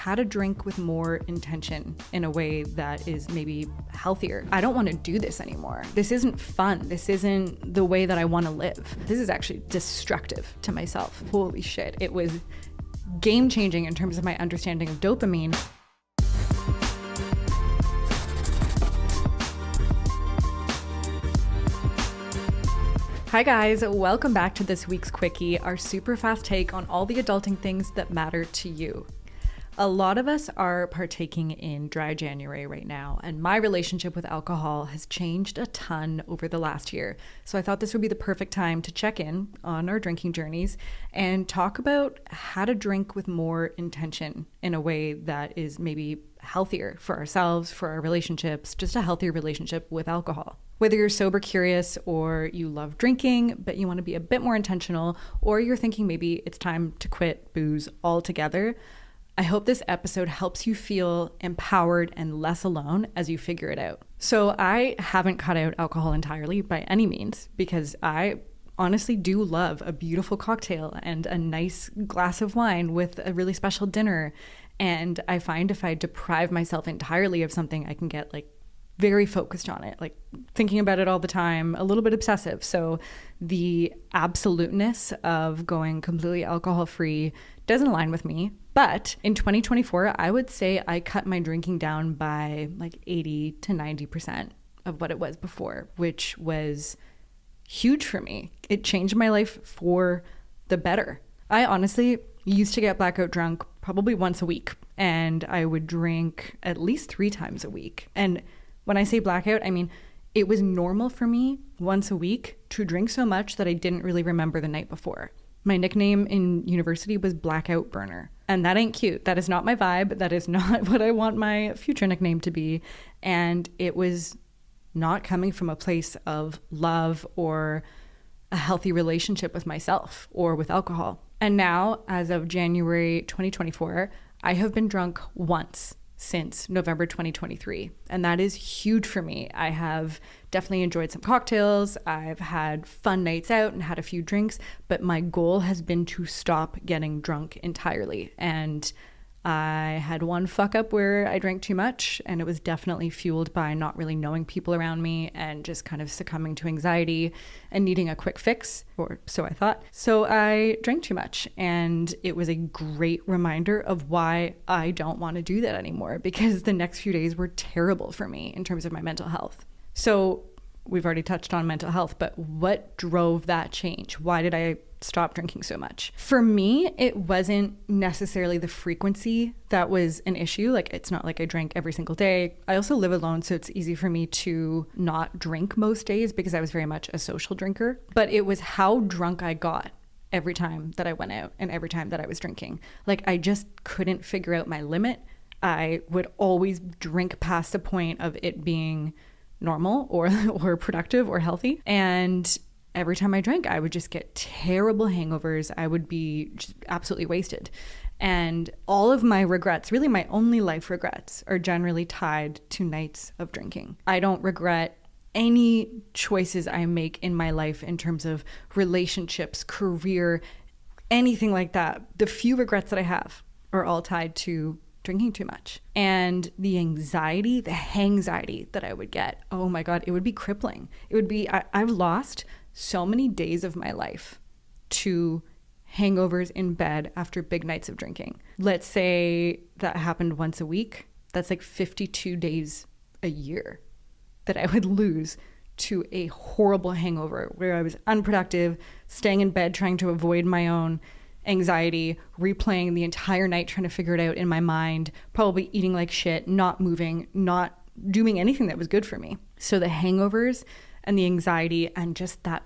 how to drink with more intention in a way that is maybe healthier. I don't want to do this anymore. This isn't fun. This isn't the way that I want to live. This is actually destructive to myself. Holy shit. It was game changing in terms of my understanding of dopamine. Hi guys, welcome back to this week's Quickie, our super fast take on all the adulting things that matter to you. A lot of us are partaking in dry January right now, and my relationship with alcohol has changed a ton over the last year. So I thought this would be the perfect time to check in on our drinking journeys and talk about how to drink with more intention in a way that is maybe healthier for ourselves, for our relationships, just a healthier relationship with alcohol. Whether you're sober curious or you love drinking, but you want to be a bit more intentional, or you're thinking maybe it's time to quit booze altogether, I hope this episode helps you feel empowered and less alone as you figure it out. So I haven't cut out alcohol entirely by any means, because I honestly do love a beautiful cocktail and a nice glass of wine with a really special dinner. And I find if I deprive myself entirely of something, I can get very focused on it, thinking about it all the time, a little bit obsessive. So the absoluteness of going completely alcohol free doesn't align with me. But in 2024, I would say I cut my drinking down by 80 to 90% of what it was before, which was huge for me. It changed my life for the better. I honestly used to get blackout drunk probably once a week, and I would drink at least 3 times a week. And when I say blackout, I mean it was normal for me once a week to drink so much that I didn't really remember the night before. My nickname in university was Blackout Burner, and that ain't cute. That is not my vibe. That is not what I want my future nickname to be. And it was not coming from a place of love or a healthy relationship with myself or with alcohol. And now, as of January 2024, I have been drunk once since November 2023. And that is huge for me. I have definitely enjoyed some cocktails. I've had fun nights out and had a few drinks, but my goal has been to stop getting drunk entirely. And I had one fuck up where I drank too much, and it was definitely fueled by not really knowing people around me and just kind of succumbing to anxiety and needing a quick fix, or so I thought. So I drank too much, and it was a great reminder of why I don't want to do that anymore, because the next few days were terrible for me in terms of my mental health. So we've already touched on mental health, but what drove that change? Why did I stop drinking so much? For me, it wasn't necessarily the frequency that was an issue. It's not like I drank every single day. I also live alone, so it's easy for me to not drink most days because I was very much a social drinker. But it was how drunk I got every time that I went out and every time that I was drinking. I just couldn't figure out my limit. I would always drink past the point of it being normal or productive or healthy. And every time I drank, I would just get terrible hangovers. I would be just absolutely wasted. And all of my regrets, really my only life regrets, are generally tied to nights of drinking. I don't regret any choices I make in my life in terms of relationships, career, anything like that. The few regrets that I have are all tied to drinking too much. And the anxiety, the hangxiety that I would get, oh my God, it would be crippling. It would be, I've lost so many days of my life to hangovers in bed after big nights of drinking. Let's say that happened once a week. That's 52 days a year that I would lose to a horrible hangover where I was unproductive, staying in bed trying to avoid my own anxiety, replaying the entire night trying to figure it out in my mind, probably eating like shit, not moving, not doing anything that was good for me. So the hangovers and the anxiety and just that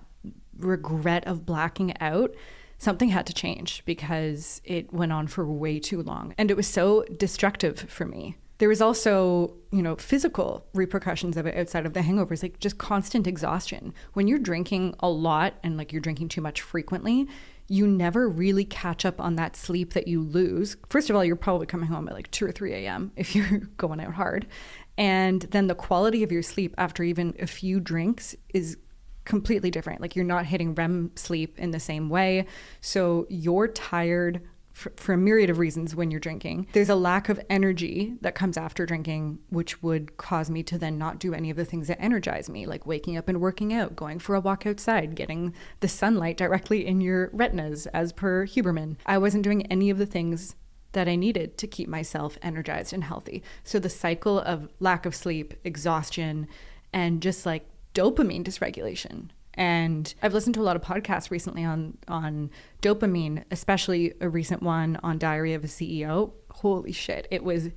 regret of blacking out, something had to change because it went on for way too long. And it was so destructive for me. There was also, physical repercussions of it outside of the hangovers, just constant exhaustion. When you're drinking a lot and you're drinking too much frequently, you never really catch up on that sleep that you lose. First of all, you're probably coming home at 2 or 3 a.m. if you're going out hard. And then the quality of your sleep after even a few drinks is completely different. You're not hitting REM sleep in the same way. So you're tired for a myriad of reasons when you're drinking. There's a lack of energy that comes after drinking, which would cause me to then not do any of the things that energize me, like waking up and working out, going for a walk outside, getting the sunlight directly in your retinas, as per Huberman. I wasn't doing any of the things that I needed to keep myself energized and healthy. So the cycle of lack of sleep, exhaustion, and just like dopamine dysregulation. And I've listened to a lot of podcasts recently on dopamine, especially a recent one on Diary of a CEO. Holy shit. It was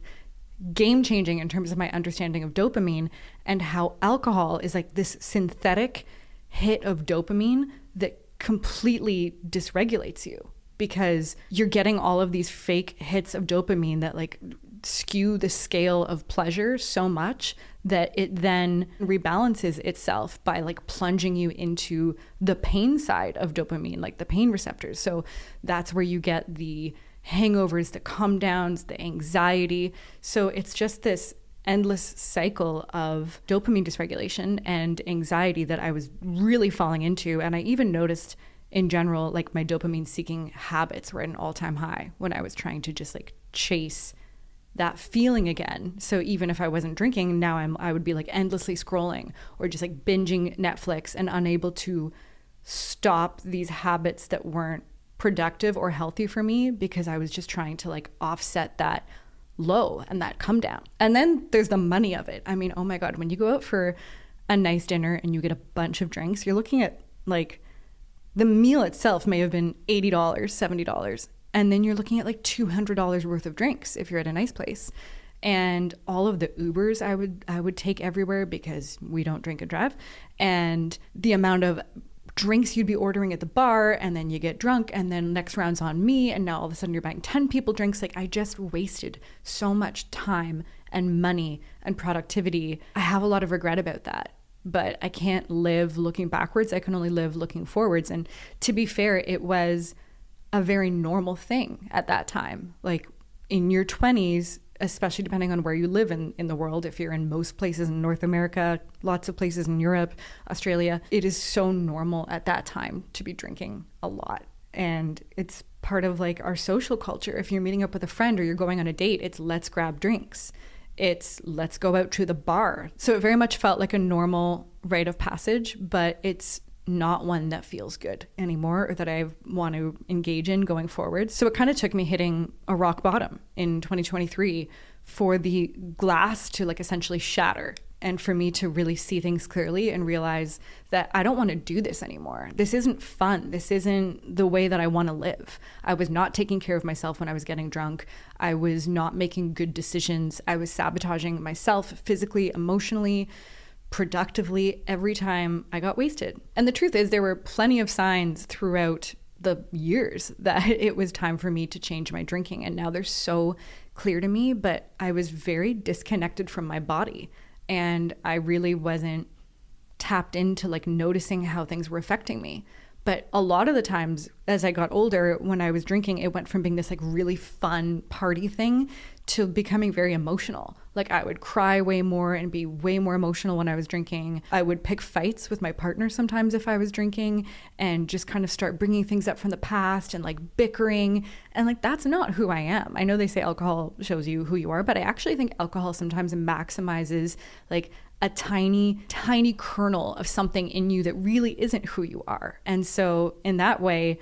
game changing in terms of my understanding of dopamine and how alcohol is like this synthetic hit of dopamine that completely dysregulates you, because you're getting all of these fake hits of dopamine that like skew the scale of pleasure so much that it then rebalances itself by like plunging you into the pain side of dopamine, like the pain receptors. So that's where you get the hangovers, the come downs, the anxiety. So it's just this endless cycle of dopamine dysregulation and anxiety that I was really falling into. And I even noticed in general, like my dopamine seeking habits were at an all-time high when I was trying to just like chase that feeling again. So even if I wasn't drinking, now I would be like endlessly scrolling or just like binging Netflix and unable to stop these habits that weren't productive or healthy for me, because I was just trying to like offset that low and that come down. And then there's the money of it. I mean, oh my God, when you go out for a nice dinner and you get a bunch of drinks, you're looking at like the meal itself may have been $80, $70. And then you're looking at like $200 worth of drinks if you're at a nice place. And all of the Ubers I would take everywhere because we don't drink and drive. And the amount of drinks you'd be ordering at the bar, and then you get drunk, and then next round's on me, and now all of a sudden you're buying 10 people drinks. Like I just wasted so much time and money and productivity. I have a lot of regret about that. But I can't live looking backwards. I can only live looking forwards. And to be fair, it was a very normal thing at that time. Like in your 20s, especially depending on where you live in the world, if you're in most places in North America, lots of places in Europe, Australia, it is so normal at that time to be drinking a lot. And it's part of like our social culture. If you're meeting up with a friend or you're going on a date, it's let's grab drinks. It's let's go out to the bar. So it very much felt like a normal rite of passage, but it's not one that feels good anymore or that I want to engage in going forward. So it kind of took me hitting a rock bottom in 2023 for the glass to like essentially shatter, and for me to really see things clearly and realize that I don't want to do this anymore. This isn't fun. This isn't the way that I want to live. I was not taking care of myself when I was getting drunk. I was not making good decisions. I was sabotaging myself physically, emotionally, productively every time I got wasted. And the truth is, there were plenty of signs throughout the years that it was time for me to change my drinking. And now they're so clear to me, but I was very disconnected from my body. And I really wasn't tapped into like noticing how things were affecting me. But a lot of the times as I got older, when I was drinking, it went from being this like really fun party thing to becoming very emotional. Like I would cry way more and be way more emotional when I was drinking. I would pick fights with my partner sometimes if I was drinking, and just kind of start bringing things up from the past and like bickering. And like, that's not who I am. I know they say alcohol shows you who you are, but I actually think alcohol sometimes maximizes like a tiny, tiny kernel of something in you that really isn't who you are. And so in that way,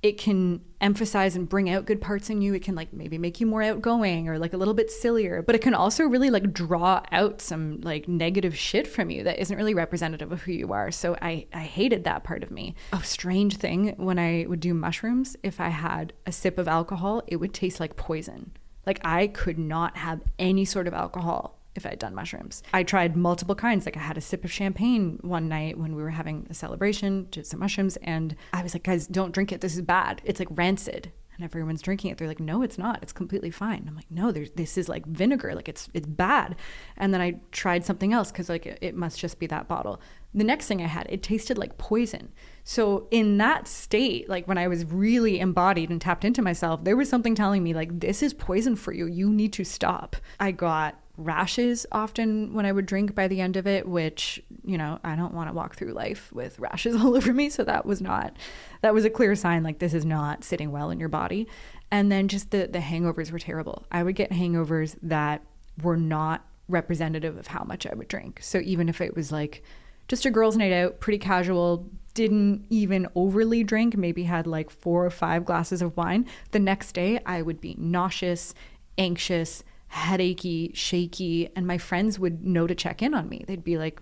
it can emphasize and bring out good parts in you. It can like maybe make you more outgoing or like a little bit sillier, but it can also really like draw out some like negative shit from you that isn't really representative of who you are. So I hated that part of me. A strange thing, when I would do mushrooms, if I had a sip of alcohol, it would taste like poison. Like I could not have any sort of alcohol if I had done mushrooms. I tried multiple kinds. Like I had a sip of champagne one night when we were having a celebration, did some mushrooms, and I was like, guys, don't drink it. This is bad. It's like rancid. And everyone's drinking it. They're like, no, it's not. It's completely fine. I'm like, no, this is like vinegar. Like it's bad. And then I tried something else because like it must just be that bottle. The next thing I had, it tasted like poison. So in that state, like when I was really embodied and tapped into myself, there was something telling me like, this is poison for you. You need to stop. I got rashes often when I would drink by the end of it, which, you know, I don't want to walk through life with rashes all over me. So that was a clear sign like this is not sitting well in your body. And then just the hangovers were terrible. I would get hangovers that were not representative of how much I would drink. So even if it was like just a girls' night out, pretty casual, didn't even overly drink, maybe had like 4 or 5 glasses of wine, the next day I would be nauseous, anxious, headachy, shaky, and my friends would know to check in on me. They'd be like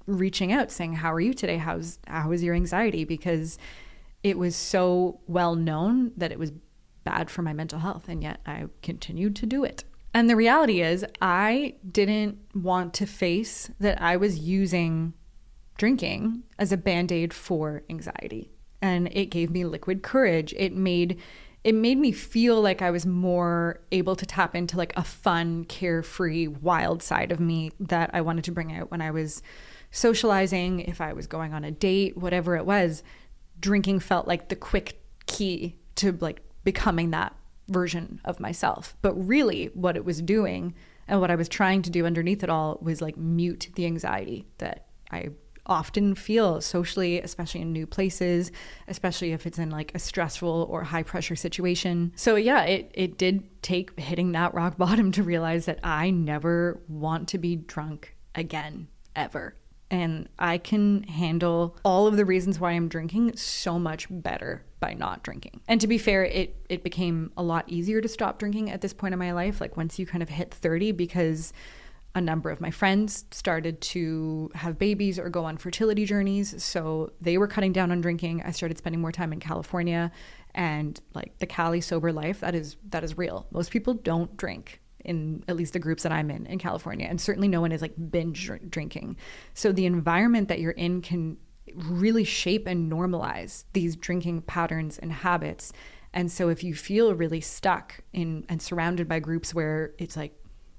reaching out saying, how are you today? How is your anxiety? Because it was so well known that it was bad for my mental health, and yet I continued to do it. And the reality is I didn't want to face that I was using drinking as a band-aid for anxiety. And it gave me liquid courage. It made me feel like I was more able to tap into like a fun, carefree, wild side of me that I wanted to bring out when I was socializing, if I was going on a date, whatever it was. Drinking felt like the quick key to like becoming that version of myself. But really what it was doing and what I was trying to do underneath it all was like mute the anxiety that I often feel socially, especially in new places, especially if it's in like a stressful or high pressure situation. So yeah, it did take hitting that rock bottom to realize that I never want to be drunk again, ever. And I can handle all of the reasons why I'm drinking so much better by not drinking. And to be fair, it became a lot easier to stop drinking at this point in my life, like once you kind of hit 30, because a number of my friends started to have babies or go on fertility journeys. So they were cutting down on drinking. I started spending more time in California, and like the Cali sober life, that is real. Most people don't drink, in at least the groups that I'm in California. And certainly no one is like binge drinking. So the environment that you're in can really shape and normalize these drinking patterns and habits. And so if you feel really stuck in and surrounded by groups where it's like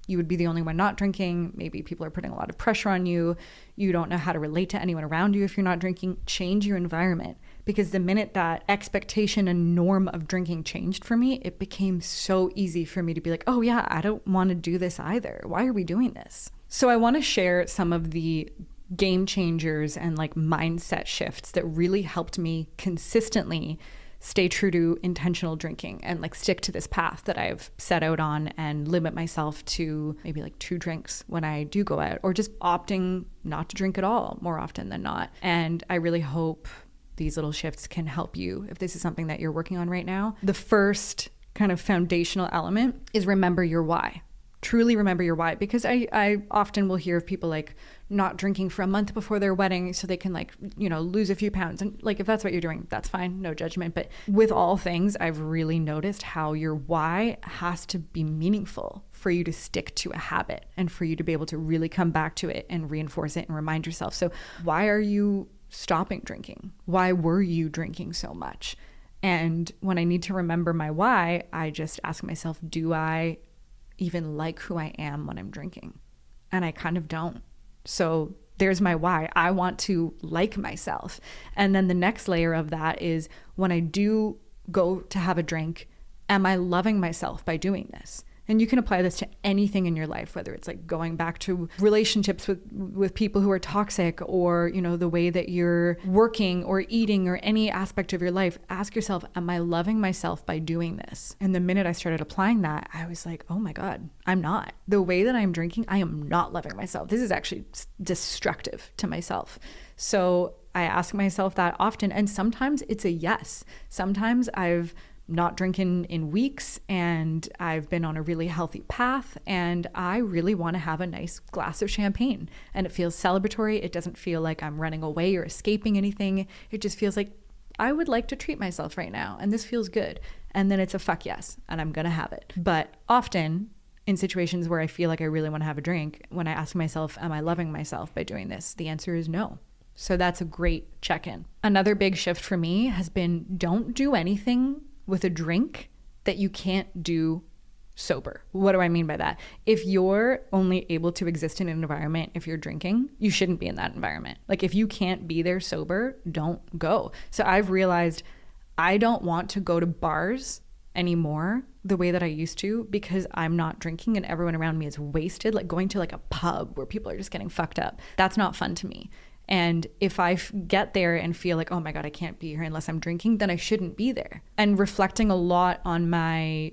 you would be the only one not drinking, maybe people are putting a lot of pressure on you, you don't know how to relate to anyone around you if you're not drinking, change your environment. Because the minute that expectation and norm of drinking changed for me, it became so easy for me to be like, oh yeah, I don't want to do this either. Why are we doing this? So I want to share some of the game changers and like mindset shifts that really helped me consistently stay true to intentional drinking and like stick to this path that I've set out on and limit myself to maybe like 2 drinks when I do go out, or just opting not to drink at all more often than not. And I really hope these little shifts can help you if this is something that you're working on right now. The first kind of foundational element is remember your why. Truly remember your why, because I often will hear of people like not drinking for a month before their wedding so they can like, you know, lose a few pounds. And like, if that's what you're doing, that's fine, no judgment. But with all things, I've really noticed how your why has to be meaningful for you to stick to a habit and for you to be able to really come back to it and reinforce it and remind yourself. So why are you stopping drinking? Why were you drinking so much? And when I need to remember my why, I just ask myself, do I even like who I am when I'm drinking? And I kind of don't. So there's my why. I want to like myself. And then the next layer of that is, when I do go to have a drink, am I loving myself by doing this? And you can apply this to anything in your life, whether it's like going back to relationships with people who are toxic, or, you know, the way that you're working or eating or any aspect of your life. Ask yourself, am I loving myself by doing this? And the minute I started applying that, I was like, oh my God, I'm not. The way that I'm drinking, I am not loving myself. This is actually destructive to myself. So I ask myself that often. And sometimes it's a yes. Sometimes I've not drinking in weeks and I've been on a really healthy path and I really want to have a nice glass of champagne, and it feels celebratory. It doesn't feel like I'm running away or escaping anything. It just feels like I would like to treat myself right now and this feels good. And then it's a fuck yes, and I'm going to have it. But often in situations where I feel like I really want to have a drink, when I ask myself, am I loving myself by doing this? The answer is no. So that's a great check-in. Another big shift for me has been, don't do anything with a drink that you can't do sober. What do I mean by that? If you're only able to exist in an environment if you're drinking, you shouldn't be in that environment. Like, if you can't be there sober, don't go. So I've realized I don't want to go to bars anymore the way that I used to, because I'm not drinking and everyone around me is wasted. Like going to like a pub where people are just getting fucked up. That's not fun to me. And if I get there and feel like, oh my God, I can't be here unless I'm drinking, then I shouldn't be there. And reflecting a lot on my,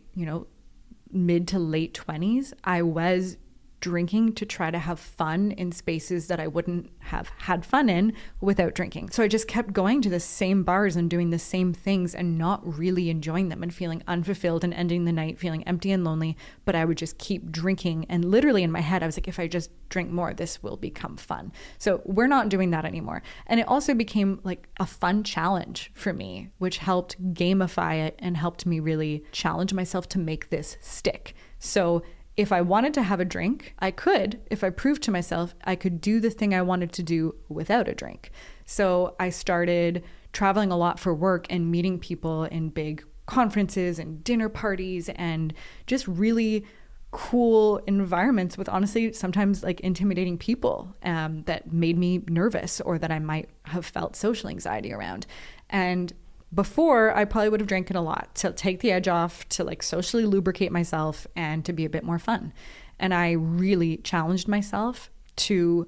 mid to late 20s, I was drinking to try to have fun in spaces that I wouldn't have had fun in without drinking. So I just kept going to the same bars and doing the same things and not really enjoying them and feeling unfulfilled and ending the night feeling empty and lonely. But I would just keep drinking. And literally in my head, I was like, if I just drink more, this will become fun. So we're not doing that anymore. And it also became like a fun challenge for me, which helped gamify it and helped me really challenge myself to make this stick. So if I wanted to have a drink, I could. If I proved to myself I could do the thing I wanted to do without a drink. So I started traveling a lot for work and meeting people in big conferences and dinner parties and just really cool environments with honestly sometimes like intimidating people that made me nervous or that I might have felt social anxiety around. And before, I probably would have drank it a lot to take the edge off, to like socially lubricate myself and to be a bit more fun. And I really challenged myself to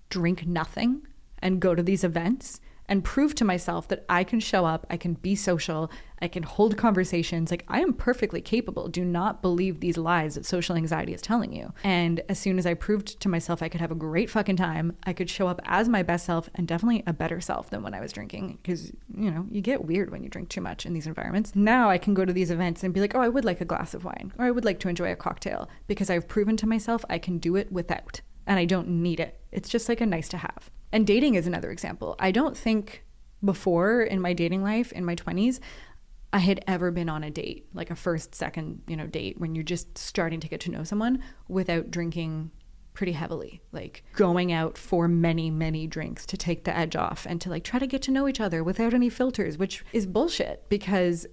drink nothing and go to these events and prove to myself that I can show up, I can be social, I can hold conversations. Like I am perfectly capable. Do not believe these lies that social anxiety is telling you. And as soon as I proved to myself I could have a great fucking time, I could show up as my best self and definitely a better self than when I was drinking. Because, you get weird when you drink too much in these environments. Now I can go to these events and be like, oh, I would like a glass of wine, or I would like to enjoy a cocktail, because I've proven to myself I can do it without. And I don't need it. It's just like a nice to have. And dating is another example. I don't think before in my dating life, in my 20s, I had ever been on a date, like a first, second, date when you're just starting to get to know someone without drinking pretty heavily, like going out for many, many drinks to take the edge off and to like try to get to know each other without any filters, which is bullshit because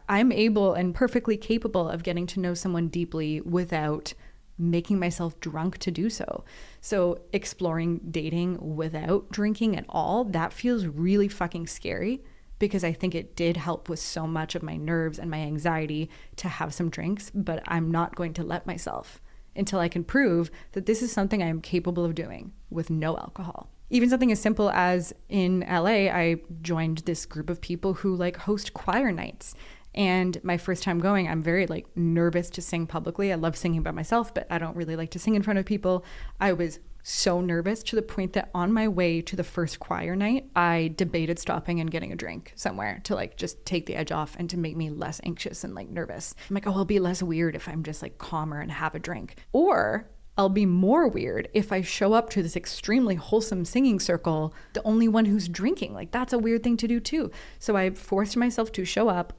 I'm able and perfectly capable of getting to know someone deeply without making myself drunk to do so. So exploring dating without drinking at all, that feels really fucking scary because I think it did help with so much of my nerves and my anxiety to have some drinks, but I'm not going to let myself until I can prove that this is something I am capable of doing with no alcohol. Even something as simple as in LA, I joined this group of people who like host choir nights. And my first time going, I'm very like nervous to sing publicly. I love singing by myself, but I don't really like to sing in front of people. I was so nervous to the point that on my way to the first choir night, I debated stopping and getting a drink somewhere to like just take the edge off and to make me less anxious and like nervous. I'm like, oh, I'll be less weird if I'm just like calmer and have a drink. Or I'll be more weird if I show up to this extremely wholesome singing circle, the only one who's drinking. Like that's a weird thing to do too. So I forced myself to show up,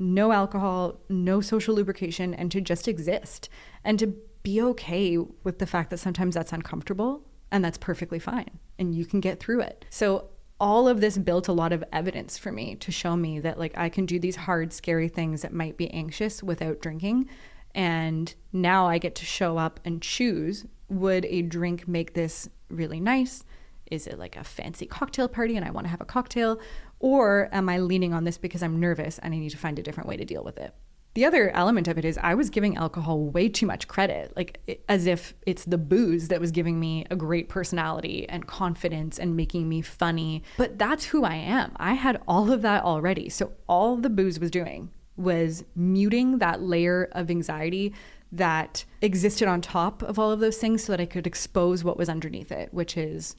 no alcohol, no social lubrication, and to just exist and to be okay with the fact that sometimes that's uncomfortable and that's perfectly fine and you can get through it. So all of this built a lot of evidence for me to show me that like I can do these hard, scary things that might be anxious without drinking. And now I get to show up and choose, would a drink make this really nice? Is it like a fancy cocktail party and I want to have a cocktail? Or am I leaning on this because I'm nervous and I need to find a different way to deal with it? The other element of it is I was giving alcohol way too much credit, like as if it's the booze that was giving me a great personality and confidence and making me funny. But that's who I am. I had all of that already. So all the booze was doing was muting that layer of anxiety that existed on top of all of those things so that I could expose what was underneath it, which is,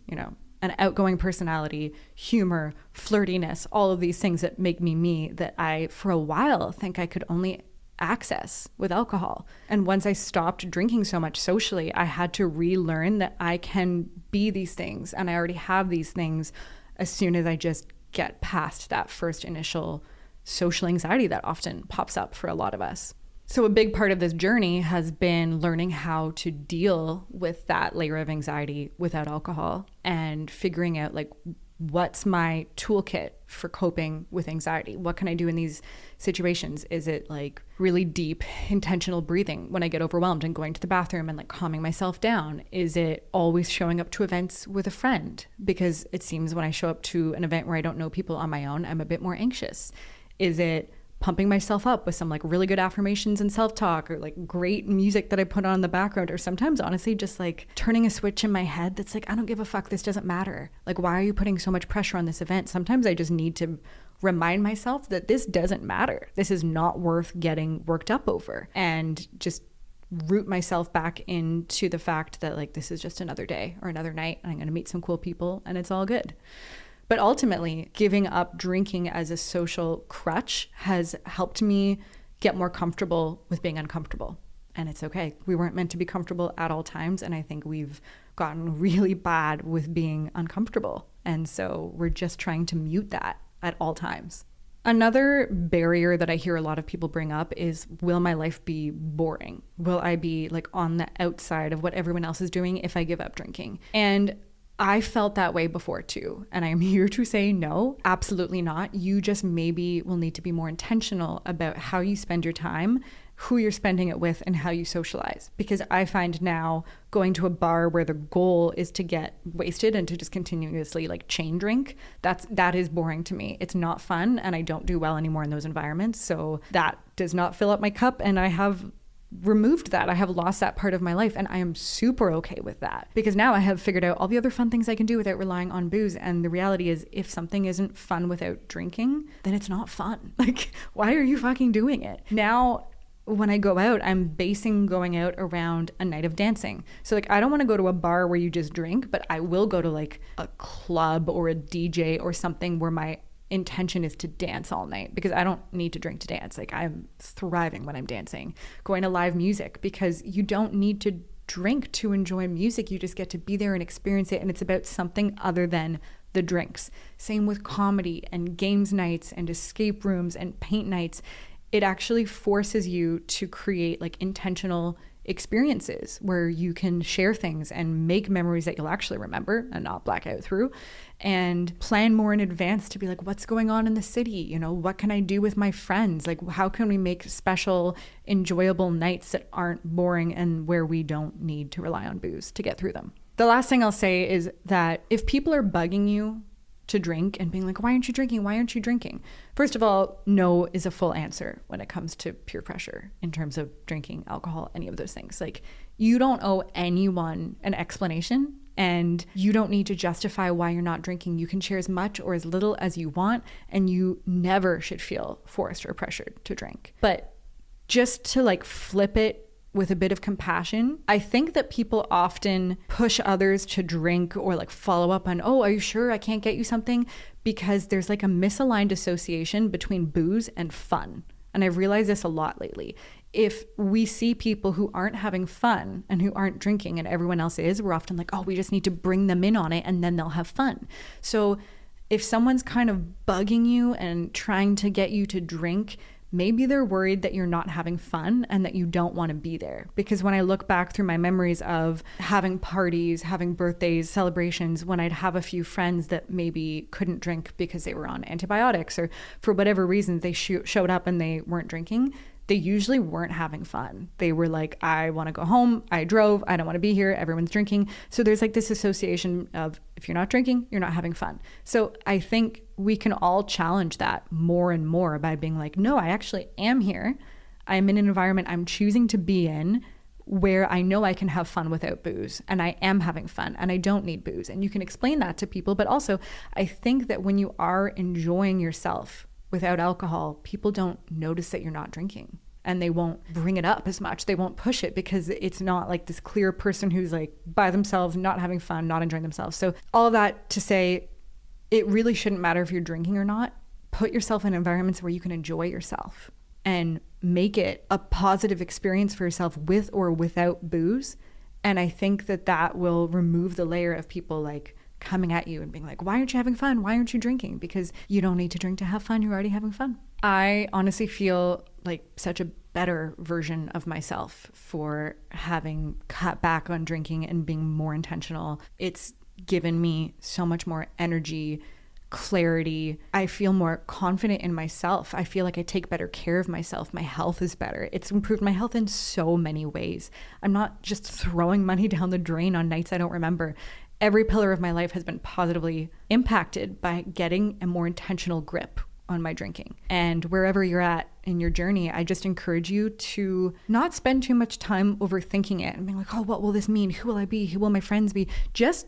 an outgoing personality, humor, flirtiness, all of these things that make me me that I, for a while, think I could only access with alcohol. And once I stopped drinking so much socially, I had to relearn that I can be these things and I already have these things as soon as I just get past that first initial social anxiety that often pops up for a lot of us. So a big part of this journey has been learning how to deal with that layer of anxiety without alcohol and figuring out like what's my toolkit for coping with anxiety? What can I do in these situations? Is it like really deep intentional breathing when I get overwhelmed and going to the bathroom and like calming myself down? Is it always showing up to events with a friend? Because it seems when I show up to an event where I don't know people on my own, I'm a bit more anxious. Is it pumping myself up with some like really good affirmations and self-talk, or like great music that I put on in the background, or sometimes honestly just like turning a switch in my head that's like, I don't give a fuck, this doesn't matter. Like, why are you putting so much pressure on this event? Sometimes I just need to remind myself that this doesn't matter. This is not worth getting worked up over, and just root myself back into the fact that like, this is just another day or another night, and I'm going to meet some cool people and it's all good. But ultimately, giving up drinking as a social crutch has helped me get more comfortable with being uncomfortable. And it's okay. We weren't meant to be comfortable at all times. And I think we've gotten really bad with being uncomfortable. And so we're just trying to mute that at all times. Another barrier that I hear a lot of people bring up is, will my life be boring? Will I be like on the outside of what everyone else is doing if I give up drinking? And I felt that way before too. And I'm here to say no, absolutely not. You just maybe will need to be more intentional about how you spend your time, who you're spending it with, and how you socialize. Because I find now going to a bar where the goal is to get wasted and to just continuously like chain drink, that is boring to me. It's not fun, and I don't do well anymore in those environments. So that does not fill up my cup, and I have removed that. I have lost that part of my life, and I am super okay with that, because now I have figured out all the other fun things I can do without relying on booze. And the reality is, if something isn't fun without drinking, then it's not fun. Like, why are you fucking doing it? Now, when I go out, I'm basing going out around a night of dancing. So like, I don't want to go to a bar where you just drink, but I will go to like a club or a DJ or something where my intention is to dance all night, because I don't need to drink to dance. Like, I'm thriving when I'm dancing. Going to live music, because you don't need to drink to enjoy music. You just get to be there and experience it, and it's about something other than the drinks. Same with comedy and games nights and escape rooms and paint nights. It actually forces you to create like intentional experiences where you can share things and make memories that you'll actually remember and not black out through, and plan more in advance to be like, what's going on in the city? You know, what can I do with my friends? Like, how can we make special, enjoyable nights that aren't boring and where we don't need to rely on booze to get through them? The last thing I'll say is that if people are bugging you to drink and being like, why aren't you drinking? Why aren't you drinking? First of all, no is a full answer when it comes to peer pressure in terms of drinking, alcohol, any of those things. Like, you don't owe anyone an explanation, and you don't need to justify why you're not drinking. You can share as much or as little as you want, and you never should feel forced or pressured to drink. But just to like flip it with a bit of compassion, I think that people often push others to drink or like follow up on, oh, are you sure I can't get you something? Because there's like a misaligned association between booze and fun. And I've realized this a lot lately. If we see people who aren't having fun and who aren't drinking and everyone else is, we're often like, oh, we just need to bring them in on it and then they'll have fun. So if someone's kind of bugging you and trying to get you to drink, maybe they're worried that you're not having fun and that you don't want to be there. Because when I look back through my memories of having parties, having birthdays, celebrations, when I'd have a few friends that maybe couldn't drink because they were on antibiotics or for whatever reason they showed up and they weren't drinking, they usually weren't having fun. They were like, I want to go home. I drove. I don't want to be here. Everyone's drinking. So there's like this association of, if you're not drinking, you're not having fun. So I think we can all challenge that more and more by being like, no, I actually am here. I'm in an environment I'm choosing to be in where I know I can have fun without booze, and I am having fun and I don't need booze. And you can explain that to people. But also, I think that when you are enjoying yourself without alcohol, people don't notice that you're not drinking, and they won't bring it up as much. They won't push it because it's not like this clear person who's like by themselves, not having fun, not enjoying themselves. So all of that to say, it really shouldn't matter if you're drinking or not. Put yourself in environments where you can enjoy yourself and make it a positive experience for yourself with or without booze. And I think that that will remove the layer of people like coming at you and being like, why aren't you having fun? Why aren't you drinking? Because you don't need to drink to have fun. You're already having fun. I honestly feel like such a better version of myself for having cut back on drinking and being more intentional. It's given me so much more energy, clarity. I feel more confident in myself. I feel like I take better care of myself. My health is better. It's improved my health in so many ways. I'm not just throwing money down the drain on nights I don't remember. Every pillar of my life has been positively impacted by getting a more intentional grip on my drinking. And wherever you're at in your journey, I just encourage you to not spend too much time overthinking it and being like, oh, what will this mean? Who will I be? Who will my friends be? Just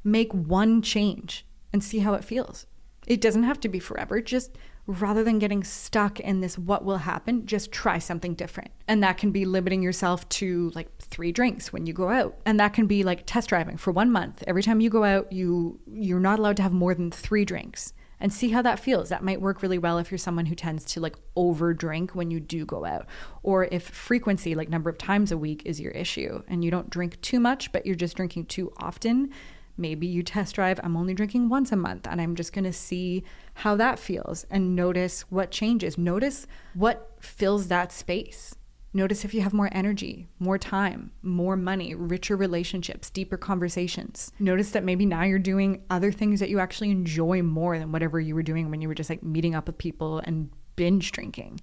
make one change and see how it feels. It doesn't have to be forever. Just rather than getting stuck in this what will happen, just try something different. And that can be limiting yourself to like 3 drinks when you go out. And that can be like test driving for 1 month. Every time you go out, you're not allowed to have more than 3 drinks. And see how that feels. That might work really well if you're someone who tends to like over drink when you do go out. Or if frequency, like number of times a week, is your issue and you don't drink too much, but you're just drinking too often. Maybe you test drive, I'm only drinking once a month and I'm just going to see how that feels and notice what changes. Notice what fills that space. Notice if you have more energy, more time, more money, richer relationships, deeper conversations. Notice that maybe now you're doing other things that you actually enjoy more than whatever you were doing when you were just like meeting up with people and binge drinking.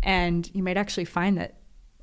And you might actually find that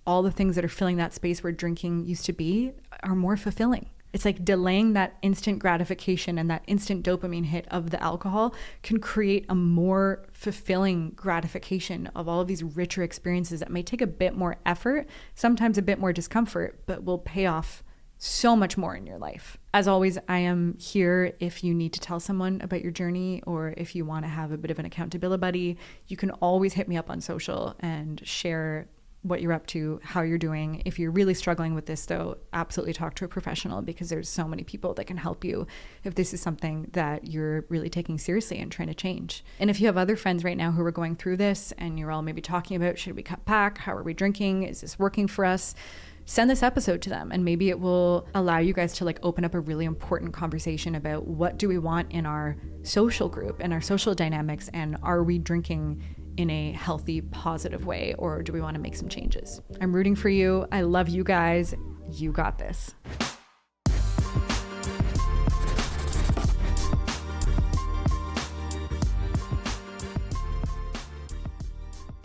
all the things that are filling that space where drinking used to be are more fulfilling. It's like delaying that instant gratification and that instant dopamine hit of the alcohol can create a more fulfilling gratification of all of these richer experiences that may take a bit more effort, sometimes a bit more discomfort, but will pay off so much more in your life. As always, I am here if you need to tell someone about your journey or if you want to have a bit of an accountability buddy. You can always hit me up on social and share what you're up to, how you're doing. If you're really struggling with this though, absolutely talk to a professional because there's so many people that can help you if this is something that you're really taking seriously and trying to change. And if you have other friends right now who are going through this and you're all maybe talking about, should we cut back? How are we drinking? Is this working for us? Send this episode to them and maybe it will allow you guys to like open up a really important conversation about what do we want in our social group and our social dynamics, and are we drinking in a healthy, positive way, or do we want to make some changes? I'm rooting for you. I love you guys. You got this.